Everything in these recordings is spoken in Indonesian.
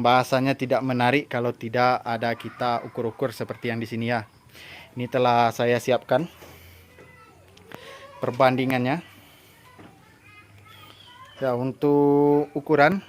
Bahasanya tidak menarik kalau tidak ada kita ukur-ukur seperti yang di sini ya. Ini telah saya siapkan perbandingannya. Ya, untuk ukuran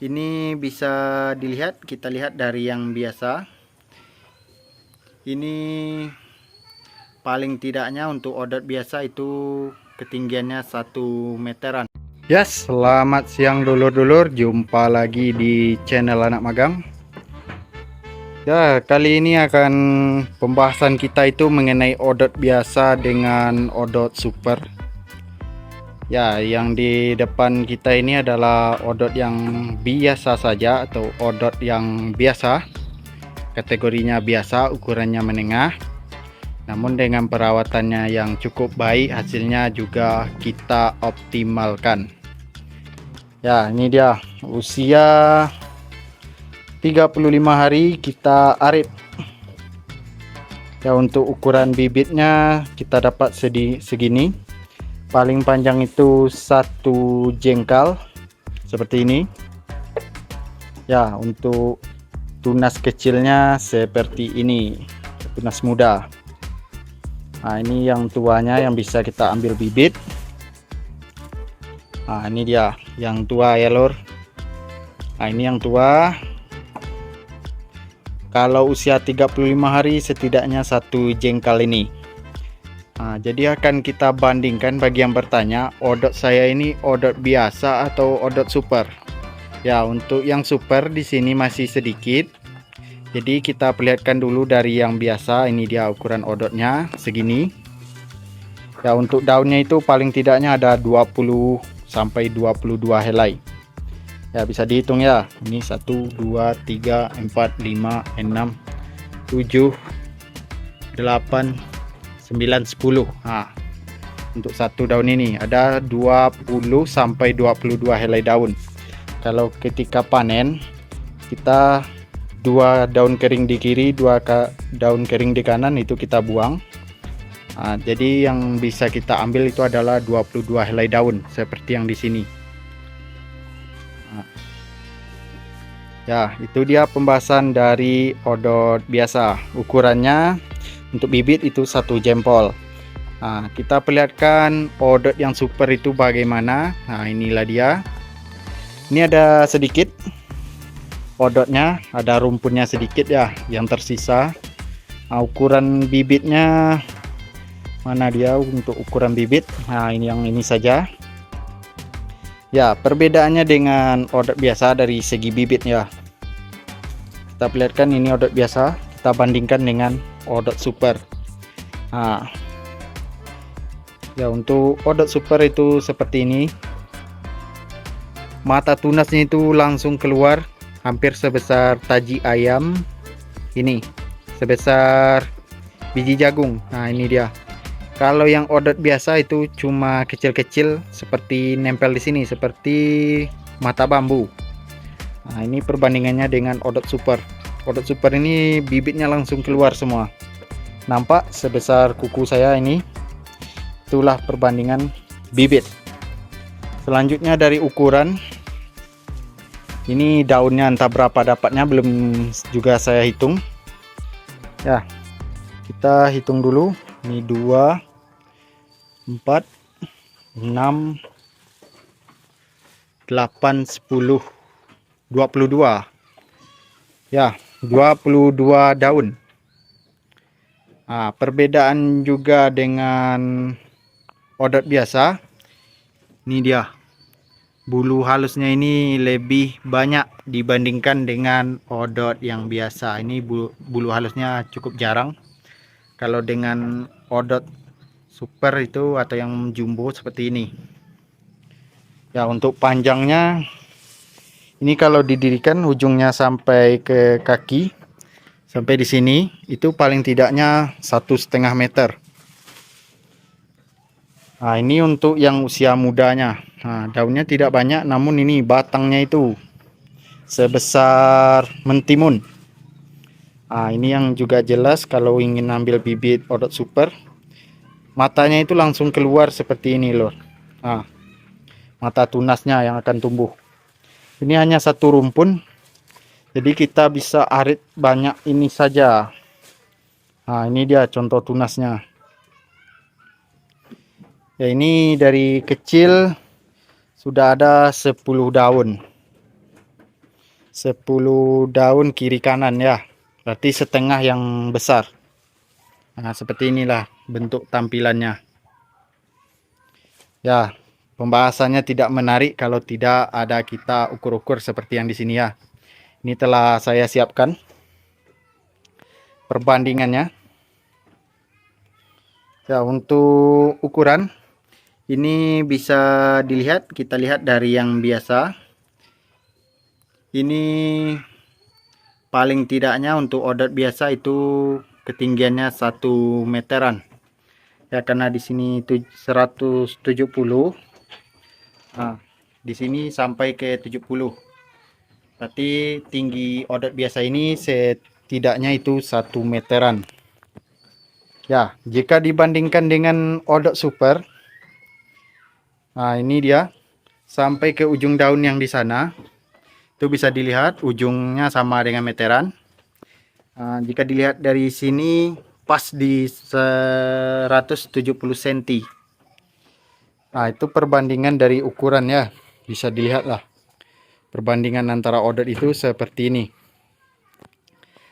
ini bisa dilihat, kita lihat dari yang biasa. Ini paling tidaknya untuk odot biasa itu ketinggiannya 1 meteran. Yes, selamat siang dulur-dulur, jumpa lagi di channel Anak Magang. Ya, kali ini akan pembahasan kita itu mengenai odot biasa dengan odot super. Ya, yang di depan kita ini adalah odot yang biasa saja atau odot yang biasa. Kategorinya biasa, ukurannya menengah. Namun dengan perawatannya yang cukup baik, hasilnya juga kita optimalkan. Ya, ini dia usia 35 hari kita arit. Ya, untuk ukuran bibitnya kita dapat segini. Paling panjang itu 1 jengkal seperti ini. Ya, untuk tunas kecilnya seperti ini, tunas muda. Nah, ini yang tuanya yang bisa kita ambil bibit. Nah, ini dia yang tua ya lor. Nah, ini yang tua. Kalau usia 35 hari setidaknya 1 jengkal ini. Nah, jadi akan kita bandingkan bagi yang bertanya, odot saya ini odot biasa atau odot super. Ya, untuk yang super di sini masih sedikit. Jadi kita perlihatkan dulu dari yang biasa. Ini dia ukuran odotnya segini. Ya, untuk daunnya itu paling tidaknya ada 20 sampai 22 helai. Ya, bisa dihitung ya. Ini 1 2 3 4 5 6 7 8 9 10. Nah, untuk satu daun ini ada 20 sampai 22 helai daun. Kalau ketika panen kita 2 daun kering di kiri, 2 daun kering di kanan itu kita buang. Nah, jadi yang bisa kita ambil itu adalah 22 helai daun seperti yang di sini. Nah, ya, itu dia pembahasan dari odot biasa. Ukurannya untuk bibit itu 1 jempol. Nah, kita perlihatkan odot yang super itu bagaimana. Nah, inilah dia. Ini ada sedikit odotnya, ada rumputnya sedikit ya yang tersisa. Nah, ukuran bibitnya mana dia untuk ukuran bibit. Nah, ini yang ini saja. Ya, perbedaannya dengan odot biasa dari segi bibit ya. Kita perlihatkan ini odot biasa, kita bandingkan dengan odot super. Nah, ya, untuk odot super itu seperti ini. Mata tunasnya itu langsung keluar hampir sebesar taji ayam. Ini sebesar biji jagung. Nah, ini dia. Kalau yang odot biasa itu cuma kecil-kecil seperti nempel di sini seperti mata bambu. Nah, ini perbandingannya dengan odot super. Odot super ini bibitnya langsung keluar semua. Nampak sebesar kuku saya ini. Itulah perbandingan bibit. Selanjutnya dari ukuran. Ini daunnya entah berapa dapatnya belum juga saya hitung. Ya, kita hitung dulu. Ini 2 4 6 8 10 22. Ya, 22 daun. Nah, perbedaan juga dengan odot biasa. Ini dia. Bulu halusnya ini lebih banyak dibandingkan dengan odot yang biasa. Ini bulu halusnya cukup jarang. Kalau dengan odot super itu atau yang jumbo seperti ini. Ya, untuk panjangnya ini kalau didirikan ujungnya sampai ke kaki sampai di sini itu paling tidaknya 1,5 meter. Nah, ini untuk yang usia mudanya. Nah, daunnya tidak banyak, namun ini batangnya itu sebesar mentimun. Nah, ini yang juga jelas kalau ingin ambil bibit odot super. Matanya itu langsung keluar seperti ini lor. Nah, mata tunasnya yang akan tumbuh. Ini hanya satu rumpun. Jadi kita bisa arit banyak ini saja. Nah, ini dia contoh tunasnya. Ya, ini dari kecil sudah ada 10 daun. 10 daun kiri kanan ya. Berarti setengah yang besar. Nah, seperti inilah bentuk tampilannya. Ya, pembahasannya tidak menarik kalau tidak ada kita ukur-ukur seperti yang di sini ya. Ini telah saya siapkan perbandingannya. Ya, untuk ukuran ini bisa dilihat, kita lihat dari yang biasa. Ini paling tidaknya untuk odot biasa itu ketinggiannya 1 meteran. Ya, karena di sini itu 170. Nah, di sini sampai ke 70. Berarti tinggi odot biasa ini setidaknya itu 1 meteran. Ya, jika dibandingkan dengan odot super, nah ini dia sampai ke ujung daun yang di sana. Itu bisa dilihat ujungnya sama dengan meteran. Nah, jika dilihat dari sini pas di 170 cm. Nah, itu perbandingan dari ukuran ya. Bisa dilihat lah. Perbandingan antara odot itu seperti ini.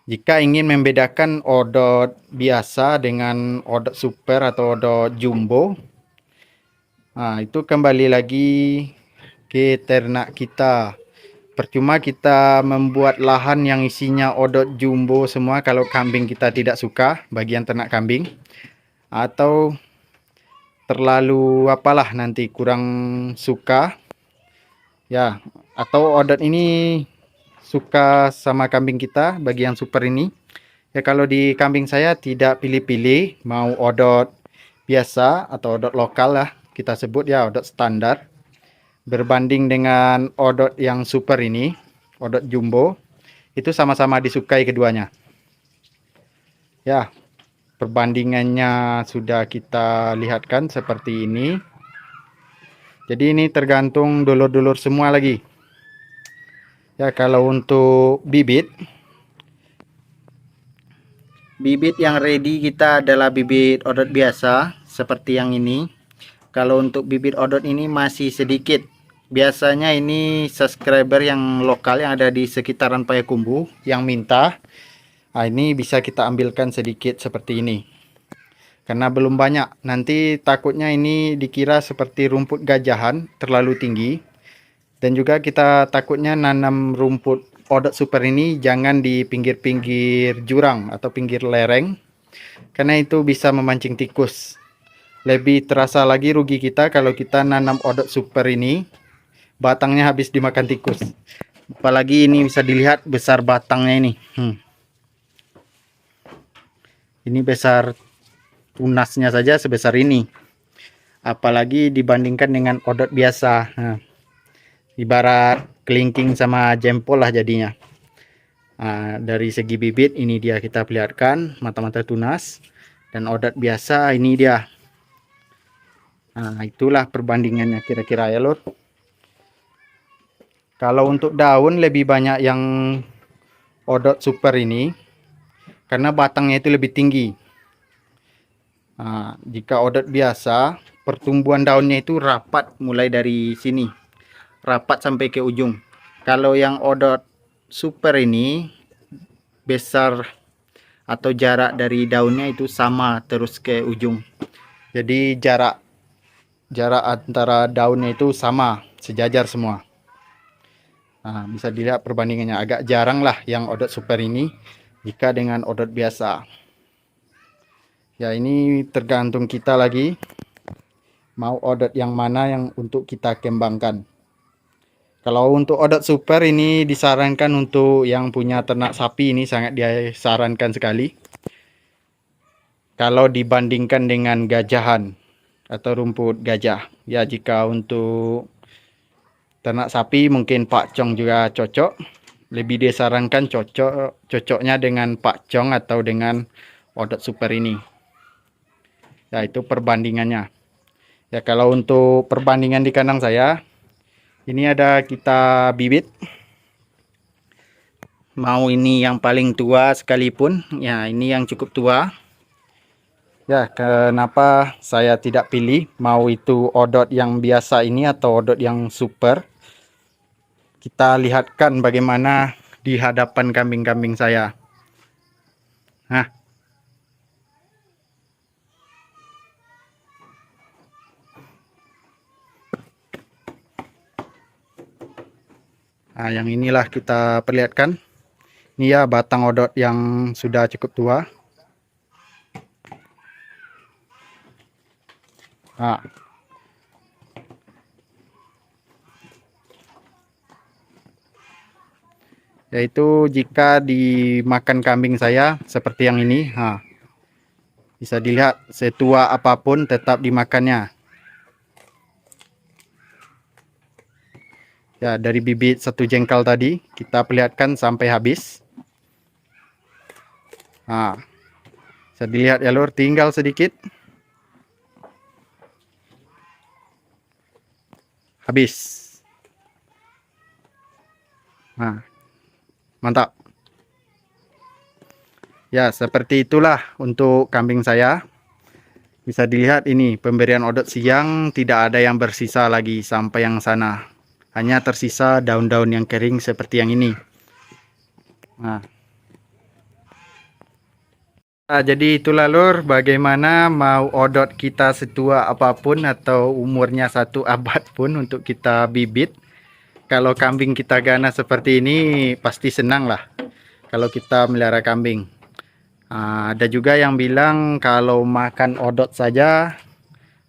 Jika ingin membedakan odot biasa dengan odot super atau odot jumbo, nah itu kembali lagi ke ternak kita. Percuma kita membuat lahan yang isinya odot jumbo semua kalau kambing kita tidak suka, bagian ternak kambing, atau terlalu apalah nanti kurang suka ya, atau odot ini suka sama kambing kita bagian super ini ya. Kalau di kambing saya tidak pilih-pilih mau odot biasa atau odot lokal lah kita sebut ya, odot standar, berbanding dengan odot yang super ini, odot jumbo, itu sama-sama disukai keduanya ya. Perbandingannya sudah kita lihatkan seperti ini. Jadi ini tergantung dulur-dulur semua lagi ya. Kalau untuk bibit yang ready kita adalah bibit odot biasa seperti yang ini. Kalau untuk bibit odot ini masih sedikit. Biasanya ini subscriber yang lokal yang ada di sekitaran Payakumbuh yang minta. Nah, ini bisa kita ambilkan sedikit seperti ini. Karena belum banyak. Nanti takutnya ini dikira seperti rumput gajahan terlalu tinggi. Dan juga kita takutnya nanam rumput odot super ini jangan di pinggir-pinggir jurang atau pinggir lereng, karena itu bisa memancing tikus. Lebih terasa lagi rugi kita kalau kita nanam odot super ini batangnya habis dimakan tikus. Apalagi ini bisa dilihat besar batangnya ini. Ini besar tunasnya saja sebesar ini. Apalagi dibandingkan dengan odot biasa. Ibarat kelingking sama jempol lah jadinya. Dari segi bibit ini dia kita perlihatkan mata-mata tunas, dan odot biasa ini dia. Itulah perbandingannya kira-kira ya lur. Kalau untuk daun lebih banyak yang odot super ini karena batangnya itu lebih tinggi. Jika odot biasa pertumbuhan daunnya itu rapat mulai dari sini, rapat sampai ke ujung. Kalau yang odot super ini besar atau jarak dari daunnya itu sama terus ke ujung. Jadi jarak antara daunnya itu sama, sejajar semua. Bisa dilihat perbandingannya. Agak jarang lah yang odot super ini jika dengan odot biasa. Ya, ini tergantung kita lagi mau odot yang mana yang untuk kita kembangkan. Kalau untuk odot super ini disarankan untuk yang punya ternak sapi, ini sangat disarankan sekali. Kalau dibandingkan dengan gajahan atau rumput gajah. Ya, jika untuk ternak sapi mungkin pakcong juga cocok. Lebih disarankan cocoknya dengan pakcong atau dengan odot super ini. Ya, itu perbandingannya. Ya, kalau untuk perbandingan di kandang saya, ini ada kita bibit. Mau ini yang paling tua sekalipun, ya ini yang cukup tua. Ya, kenapa saya tidak pilih mau itu odot yang biasa ini atau odot yang super? Kita lihatkan bagaimana di hadapan kambing-kambing saya. Nah, yang inilah kita perlihatkan. Ini ya batang odot yang sudah cukup tua. Nah, yaitu jika dimakan kambing saya seperti yang ini, bisa dilihat setua apapun tetap dimakannya. Ya, dari bibit satu jengkal tadi kita perlihatkan sampai habis. Bisa dilihat ya lur, tinggal sedikit habis. Mantap. Ya, seperti itulah untuk kambing saya. Bisa dilihat ini pemberian odot siang tidak ada yang bersisa lagi sampai yang sana. Hanya tersisa daun-daun yang kering seperti yang ini. Jadi itulah lur, bagaimana mau odot kita setua apapun atau umurnya 1 abad pun untuk kita bibit. Kalau kambing kita ganas seperti ini pasti senang lah kalau kita melihara kambing. Ada juga yang bilang kalau makan odot saja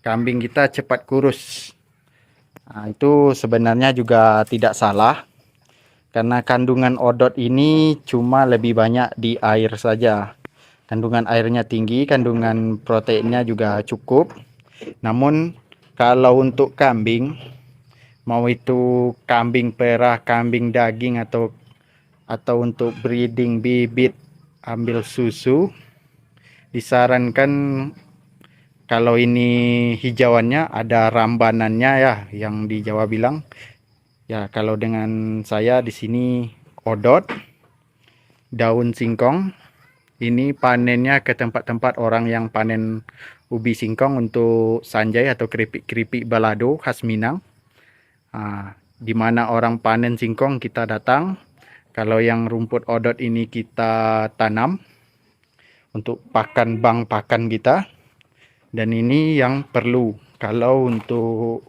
kambing kita cepat kurus. Itu sebenarnya juga tidak salah, karena kandungan odot ini cuma lebih banyak di air saja. Kandungan airnya tinggi, kandungan proteinnya juga cukup. Namun kalau untuk kambing, mau itu kambing perah, kambing daging atau untuk breeding bibit ambil susu, disarankan kalau ini hijauannya ada rambanannya ya, yang di Jawa bilang. Ya, kalau dengan saya di sini odot, daun singkong. Ini panennya ke tempat-tempat orang yang panen ubi singkong untuk sanjay atau keripik-keripik balado khas Minang. Di mana orang panen singkong kita datang. Kalau yang rumput odot ini kita tanam untuk pakan bank pakan kita. Dan ini yang perlu kalau untuk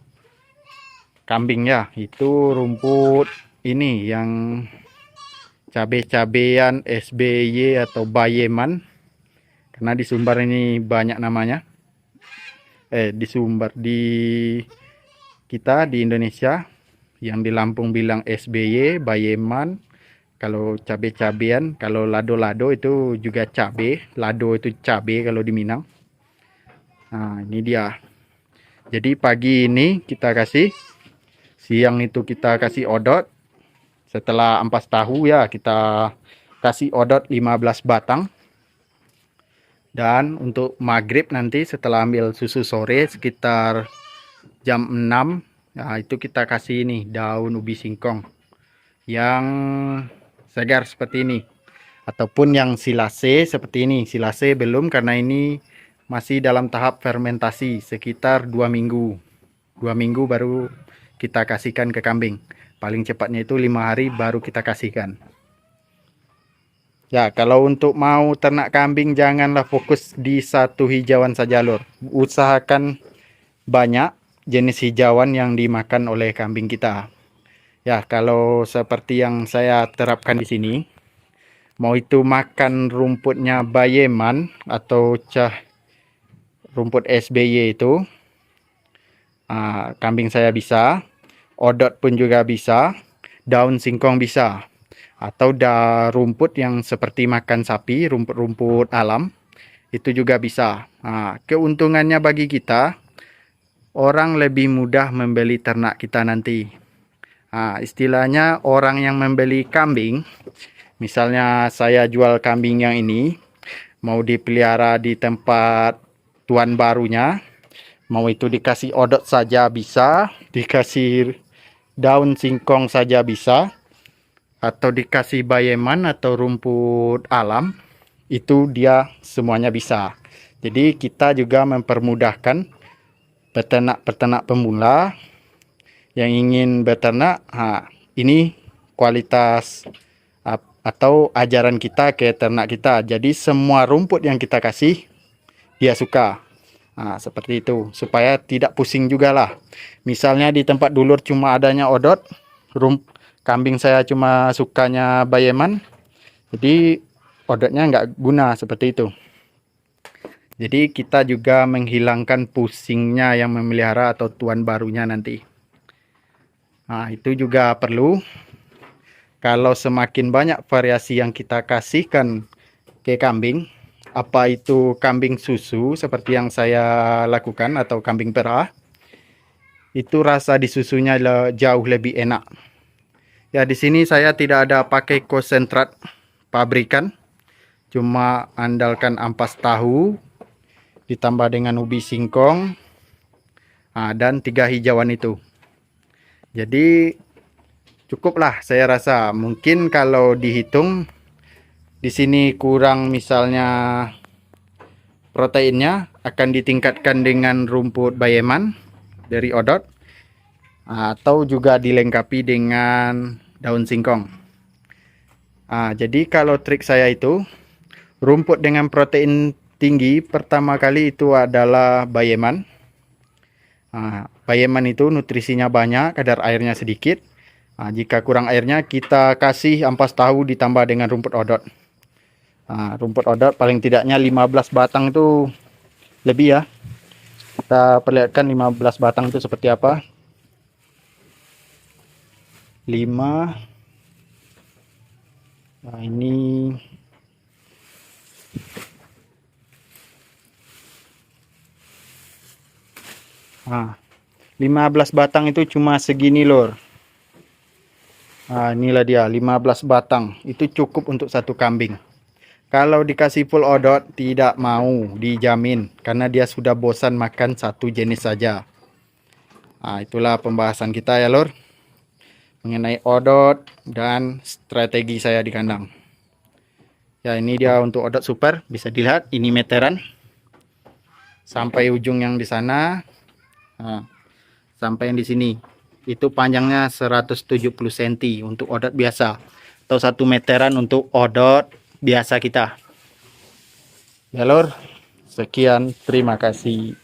kambing ya, itu rumput ini yang cabe-cabean SBY atau Bayeman, karena di Sumbar ini banyak namanya. Di Sumbar, di kita di Indonesia yang di Lampung bilang SBY, Bayeman. Kalau cabe-cabean, kalau lado-lado itu juga cabe, lado itu cabe kalau di Minang. Ini dia. Jadi pagi ini kita kasih, siang itu kita kasih odot. Setelah ampas tahu ya kita kasih odot 15 batang. Dan untuk maghrib nanti setelah ambil susu sore sekitar jam 6, itu kita kasih ini daun ubi singkong yang segar seperti ini, ataupun yang silase seperti ini. Silase belum, karena ini masih dalam tahap fermentasi, sekitar 2 minggu. 2 minggu baru kita kasihkan ke kambing. Paling cepatnya itu 5 hari baru kita kasihkan. Ya, kalau untuk mau ternak kambing janganlah fokus di satu hijauan saja lur. Usahakan banyak jenis hijauan yang dimakan oleh kambing kita. Ya, kalau seperti yang saya terapkan di sini, mau itu makan rumputnya Bayeman atau rumput SBY itu, kambing saya bisa, odot pun juga bisa, daun singkong bisa, atau rumput yang seperti makan sapi, rumput-rumput alam itu juga bisa. Keuntungannya bagi kita, orang lebih mudah membeli ternak kita nanti. Istilahnya orang yang membeli kambing, misalnya saya jual kambing yang ini, mau dipelihara di tempat tuan barunya, mau itu dikasih odot saja bisa, dikasih daun singkong saja bisa, atau dikasih bayeman atau rumput alam, itu dia semuanya bisa. Jadi kita juga mempermudahkan peternak-peternak pemula yang ingin beternak. Ini kualitas atau ajaran kita ke ternak kita. Jadi semua rumput yang kita kasih dia suka. Seperti itu, supaya tidak pusing juga lah. Misalnya di tempat dulur cuma adanya odot, kambing saya cuma sukanya bayeman, jadi odotnya nggak guna, seperti itu. Jadi kita juga menghilangkan pusingnya yang memelihara atau tuan barunya nanti. Itu juga perlu. Kalau semakin banyak variasi yang kita kasihkan ke kambing, apa itu kambing susu seperti yang saya lakukan atau kambing perah, itu rasa di susunya jauh lebih enak. Ya, di sini saya tidak ada pakai konsentrat pabrikan, cuma andalkan ampas tahu ditambah dengan ubi singkong dan 3 hijauan itu. Jadi cukuplah saya rasa. Mungkin kalau dihitung di sini kurang misalnya proteinnya, akan ditingkatkan dengan rumput bayeman dari odot atau juga dilengkapi dengan daun singkong. Jadi kalau trik saya itu rumput dengan protein tinggi pertama kali itu adalah bayeman. Bayeman itu nutrisinya banyak, kadar airnya sedikit. Jika kurang airnya kita kasih ampas tahu ditambah dengan rumput odot. Rumput odot paling tidaknya 15 batang itu lebih ya. Kita perlihatkan 15 batang itu seperti apa. 5. Ini 15 batang itu cuma segini lor. Inilah dia 15 batang. Itu cukup untuk satu kambing. Kalau dikasih full odot tidak mau, dijamin, karena dia sudah bosan makan satu jenis saja. Itulah pembahasan kita ya lor, mengenai odot dan strategi saya di kandang. Ya, ini dia untuk odot super, bisa dilihat ini meteran sampai ujung yang di sana. Sampai yang di sini itu panjangnya 170 cm untuk odot biasa, atau 1 meteran untuk odot biasa kita. Ya lor, sekian, terima kasih.